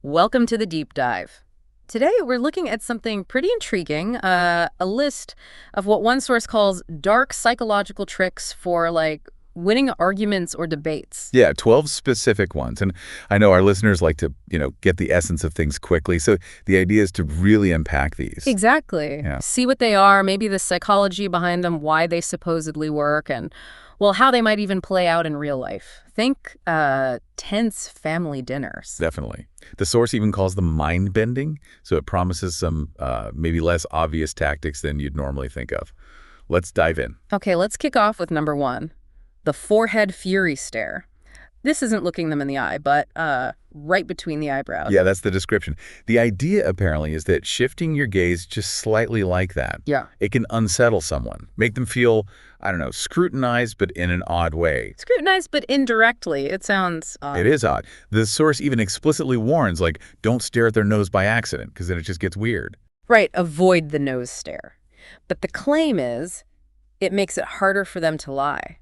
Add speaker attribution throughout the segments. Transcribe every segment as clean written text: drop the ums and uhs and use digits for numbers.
Speaker 1: Welcome to the deep dive. Today, we're looking at something pretty intriguing, a list of what one source calls dark psychological tricks for, winning arguments or debates.
Speaker 2: Yeah, 12 specific ones. And I know our listeners like to, get the essence of things quickly. So the idea is to really unpack these.
Speaker 1: Exactly.
Speaker 2: Yeah.
Speaker 1: See what they are, maybe the psychology behind them, why they supposedly work, and, well, how they might even play out in real life. Think tense family dinners.
Speaker 2: Definitely. The source even calls them mind bending. So it promises some maybe less obvious tactics than you'd normally think of. Let's dive in.
Speaker 1: Okay, let's kick off with number one. The forehead fury stare. This isn't looking them in the eye, but right between the eyebrows.
Speaker 2: Yeah, that's the description. The idea, apparently, is that shifting your gaze just slightly like that.
Speaker 1: Yeah.
Speaker 2: It can unsettle someone, make them feel, I don't know, scrutinized, but in an odd way.
Speaker 1: Scrutinized, but indirectly. It sounds odd.
Speaker 2: It is odd. The source even explicitly warns, don't stare at their nose by accident, because then it just gets weird.
Speaker 1: Right, avoid the nose stare. But the claim is it makes it harder for them to lie.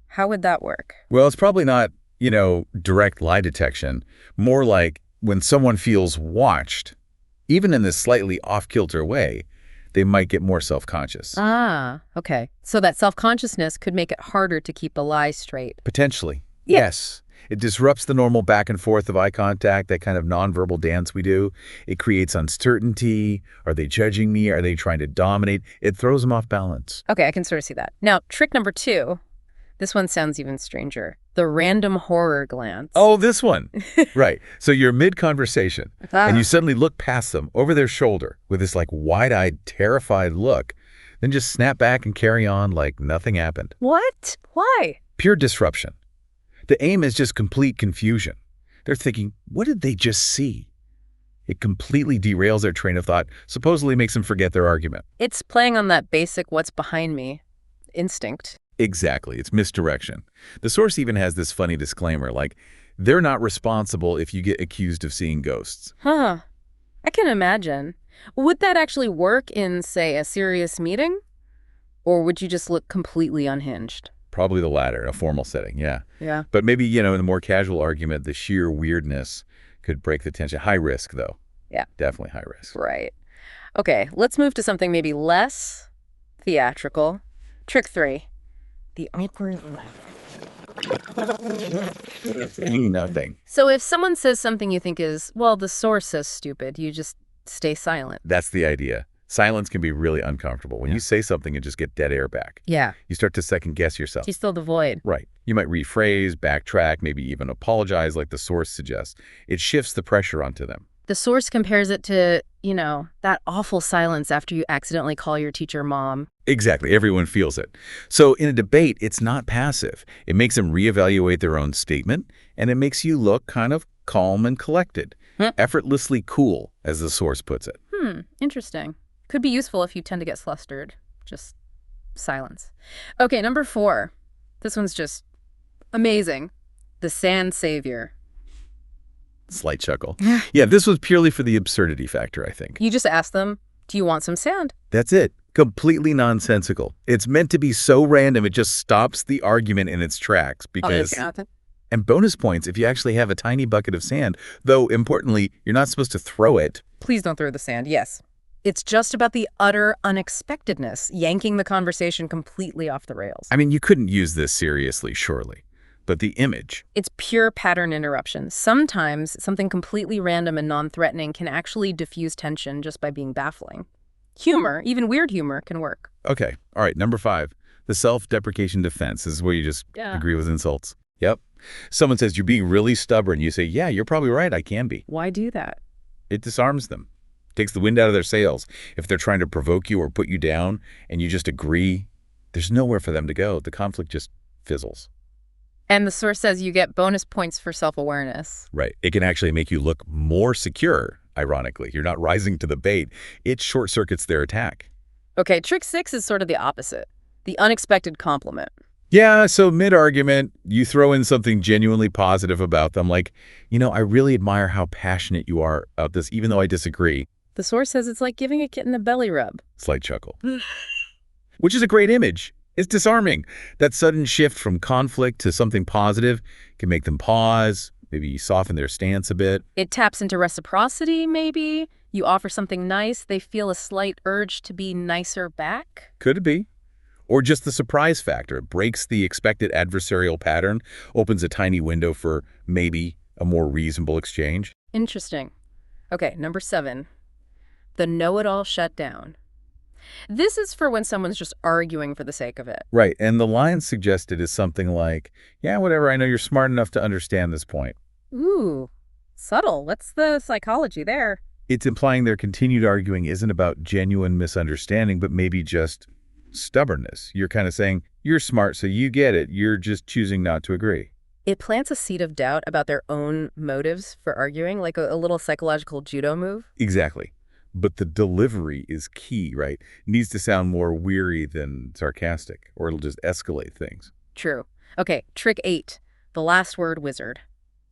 Speaker 1: How would that work?
Speaker 2: Well, it's probably not, direct lie detection. More like when someone feels watched, even in this slightly off-kilter way, they might get more self-conscious.
Speaker 1: Ah, okay. So that self-consciousness could make it harder to keep the lie straight.
Speaker 2: Potentially.
Speaker 1: Yeah.
Speaker 2: Yes. It disrupts the normal back and forth of eye contact, that kind of nonverbal dance we do. It creates uncertainty. Are they judging me? Are they trying to dominate? It throws them off balance.
Speaker 1: Okay, I can sort of see that. Now, trick number two. This one sounds even stranger. The random horror glance.
Speaker 2: Oh, this one. Right. So you're mid-conversation, and you suddenly look past them over their shoulder with this wide-eyed, terrified look, then just snap back and carry on like nothing happened.
Speaker 1: What? Why?
Speaker 2: Pure disruption. The aim is just complete confusion. They're thinking, what did they just see? It completely derails their train of thought, supposedly makes them forget their argument.
Speaker 1: It's playing on that basic what's behind me instinct.
Speaker 2: Exactly. It's misdirection. The source even has this funny disclaimer, they're not responsible if you get accused of seeing ghosts.
Speaker 1: Huh. I can imagine. Would that actually work in, say, a serious meeting? Or would you just look completely unhinged?
Speaker 2: Probably the latter, in a formal setting, yeah.
Speaker 1: Yeah.
Speaker 2: But maybe, in a more casual argument, the sheer weirdness could break the tension. High risk, though.
Speaker 1: Yeah.
Speaker 2: Definitely high risk.
Speaker 1: Right. Okay, let's move to something maybe less theatrical. Trick three. The awkward
Speaker 2: Nothing.
Speaker 1: So if someone says something you think is, well, the source says stupid, you just stay silent.
Speaker 2: That's the idea. Silence can be really uncomfortable. When you say something and just get dead air back,
Speaker 1: Yeah.
Speaker 2: you start to second-guess yourself.
Speaker 1: You still the void.
Speaker 2: Right. You might rephrase, backtrack, maybe even apologize like the source suggests. It shifts the pressure onto them.
Speaker 1: The source compares it to, that awful silence after you accidentally call your teacher mom.
Speaker 2: Exactly. Everyone feels it. So in a debate, it's not passive. It makes them reevaluate their own statement, and it makes you look kind of calm and collected. Effortlessly cool, as the source puts it.
Speaker 1: Interesting. Could be useful if you tend to get flustered. Just silence. Okay, number four. This one's just amazing. The sand savior.
Speaker 2: Slight chuckle. Yeah, this was purely for the absurdity factor, I think.
Speaker 1: You just ask them, do you want some sand?
Speaker 2: That's it. Completely nonsensical. It's meant to be so random it just stops the argument in its tracks because... And bonus points if you actually have a tiny bucket of sand, though importantly, you're not supposed to throw it.
Speaker 1: Please don't throw the sand, yes. It's just about the utter unexpectedness, yanking the conversation completely off the rails.
Speaker 2: I mean, you couldn't use this seriously, surely. But the image...
Speaker 1: It's pure pattern interruption. Sometimes something completely random and non-threatening can actually diffuse tension just by being baffling. Humor, even weird humor, can work.
Speaker 2: Okay. All right. Number 5, the self-deprecation defense. This is where you just agree with insults. Yep. Someone says you're being really stubborn. You say, yeah, you're probably right. I can be.
Speaker 1: Why do that?
Speaker 2: It disarms them. Takes the wind out of their sails. If they're trying to provoke you or put you down and you just agree, there's nowhere for them to go. The conflict just fizzles.
Speaker 1: And the source says you get bonus points for self-awareness.
Speaker 2: Right. It can actually make you look more secure, ironically. You're not rising to the bait. It short-circuits their attack.
Speaker 1: Okay, trick 6 is sort of the opposite. The unexpected compliment.
Speaker 2: Yeah, so mid-argument, you throw in something genuinely positive about them, like, I really admire how passionate you are about this, even though I disagree.
Speaker 1: The source says it's like giving a kitten a belly rub.
Speaker 2: Slight chuckle. Which is a great image. It's disarming. That sudden shift from conflict to something positive can make them pause, Maybe soften their stance a bit.
Speaker 1: It taps into reciprocity, maybe. You offer something nice, they feel a slight urge to be nicer back.
Speaker 2: Could it be? Or just the surprise factor. It breaks the expected adversarial pattern, opens a tiny window for maybe a more reasonable exchange.
Speaker 1: Interesting. Okay, number 7. The know-it-all shutdown. This is for when someone's just arguing for the sake of it.
Speaker 2: Right, and the line suggested is something like, yeah, whatever, I know you're smart enough to understand this point.
Speaker 1: Ooh, subtle. What's the psychology there?
Speaker 2: It's implying their continued arguing isn't about genuine misunderstanding, but maybe just stubbornness. You're kind of saying, you're smart, so you get it. You're just choosing not to agree.
Speaker 1: It plants a seed of doubt about their own motives for arguing, like a little psychological judo move.
Speaker 2: Exactly. But the delivery is key, right? It needs to sound more weary than sarcastic, or it'll just escalate things.
Speaker 1: True. Okay, trick 8, the last word wizard.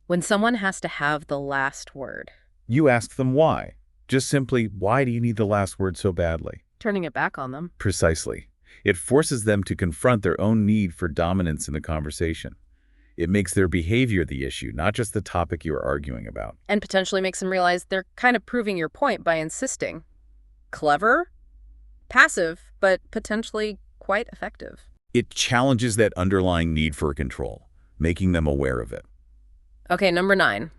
Speaker 1: When someone has to have the last word.
Speaker 2: You ask them why. Just simply, why do you need the last word so badly?
Speaker 1: Turning it back on them.
Speaker 2: Precisely. It forces them to confront their own need for dominance in the conversation. It makes their behavior the issue, not just the topic you're arguing about.
Speaker 1: And potentially makes them realize they're kind of proving your point by insisting. Clever, passive, but potentially quite effective.
Speaker 2: It challenges that underlying need for control, making them aware of it.
Speaker 1: Okay, number 9.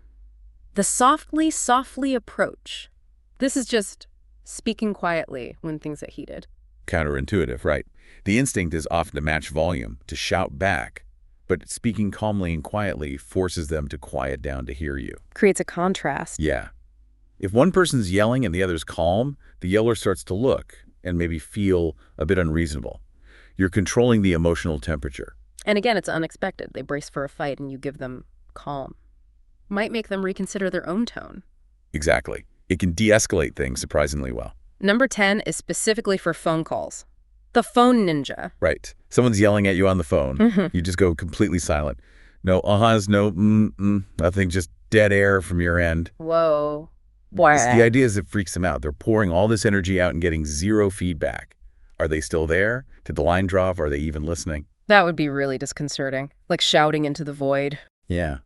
Speaker 1: The softly approach. This is just speaking quietly when things get heated.
Speaker 2: Counterintuitive, right? The instinct is often to match volume, to shout back. But speaking calmly and quietly forces them to quiet down to hear you.
Speaker 1: Creates a contrast.
Speaker 2: Yeah. If one person's yelling and the other's calm, the yeller starts to look and maybe feel a bit unreasonable. You're controlling the emotional temperature.
Speaker 1: And again, it's unexpected. They brace for a fight and you give them calm. Might make them reconsider their own tone.
Speaker 2: Exactly. It can de-escalate things surprisingly well.
Speaker 1: Number 10 is specifically for phone calls. The phone ninja.
Speaker 2: Right. Someone's yelling at you on the phone. You just go completely silent. No uh-hs, no nothing, just dead air from your end.
Speaker 1: Whoa.
Speaker 2: The idea is it freaks them out. They're pouring all this energy out and getting zero feedback. Are they still there? Did the line drop? Are they even listening?
Speaker 1: That would be really disconcerting. Like shouting into the void.
Speaker 2: Yeah.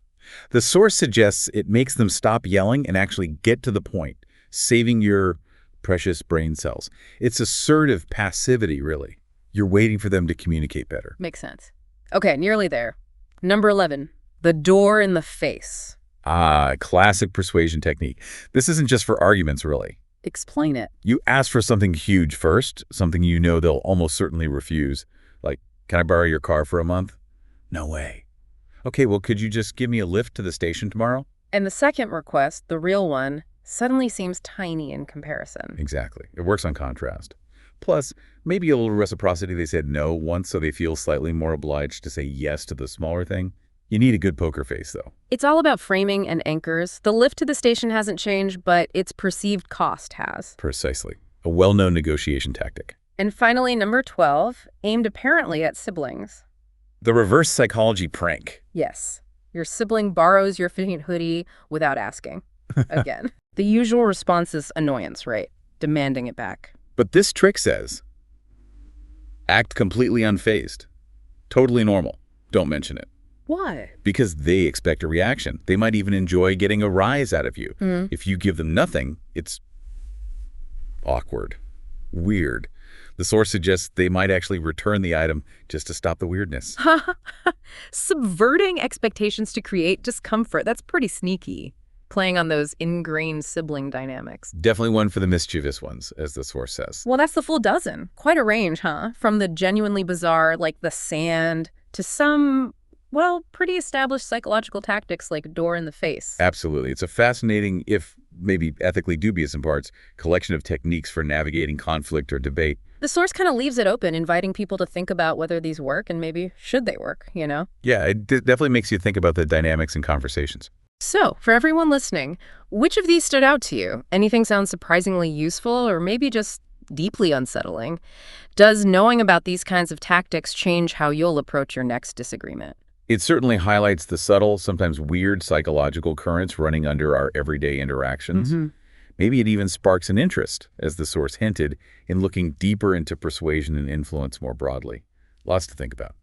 Speaker 2: The source suggests it makes them stop yelling and actually get to the point, saving your precious brain cells. It's assertive passivity, really. You're waiting for them to communicate better.
Speaker 1: Makes sense. Okay, nearly there. Number 11, the door in the face.
Speaker 2: Ah, classic persuasion technique. This isn't just for arguments, really.
Speaker 1: Explain it.
Speaker 2: You ask for something huge first, something you know they'll almost certainly refuse. Like, can I borrow your car for a month? No way. Okay, well, could you just give me a lift to the station tomorrow?
Speaker 1: And the second request, the real one, suddenly seems tiny in comparison.
Speaker 2: Exactly. It works on contrast. Plus, maybe a little reciprocity. They said no once, so they feel slightly more obliged to say yes to the smaller thing. You need a good poker face, though.
Speaker 1: It's all about framing and anchors. The lift to the station hasn't changed, but its perceived cost has.
Speaker 2: Precisely. A well-known negotiation tactic.
Speaker 1: And finally, number 12, aimed apparently at siblings.
Speaker 2: The reverse psychology prank.
Speaker 1: Yes. Your sibling borrows your fitting hoodie without asking. Again. The usual response is annoyance, right? Demanding it back.
Speaker 2: But this trick says, act completely unfazed. Totally normal. Don't mention it.
Speaker 1: Why?
Speaker 2: Because they expect a reaction. They might even enjoy getting a rise out of you. If you give them nothing, it's awkward, weird. The source suggests they might actually return the item just to stop the weirdness.
Speaker 1: Subverting expectations to create discomfort. That's pretty sneaky. Playing on those ingrained sibling dynamics.
Speaker 2: Definitely one for the mischievous ones, as the source says.
Speaker 1: Well, that's the full dozen. Quite a range, huh? From the genuinely bizarre, like the sand, to some, well, pretty established psychological tactics like door in the face.
Speaker 2: Absolutely. It's a fascinating, if maybe ethically dubious in parts, collection of techniques for navigating conflict or debate.
Speaker 1: The source kind of leaves it open, inviting people to think about whether these work and maybe should they work, you know?
Speaker 2: Yeah, it definitely makes you think about the dynamics in conversations.
Speaker 1: So, for everyone listening, which of these stood out to you? Anything sound surprisingly useful or maybe just deeply unsettling? Does knowing about these kinds of tactics change how you'll approach your next disagreement?
Speaker 2: It certainly highlights the subtle, sometimes weird psychological currents running under our everyday interactions. Maybe it even sparks an interest, as the source hinted, in looking deeper into persuasion and influence more broadly. Lots to think about.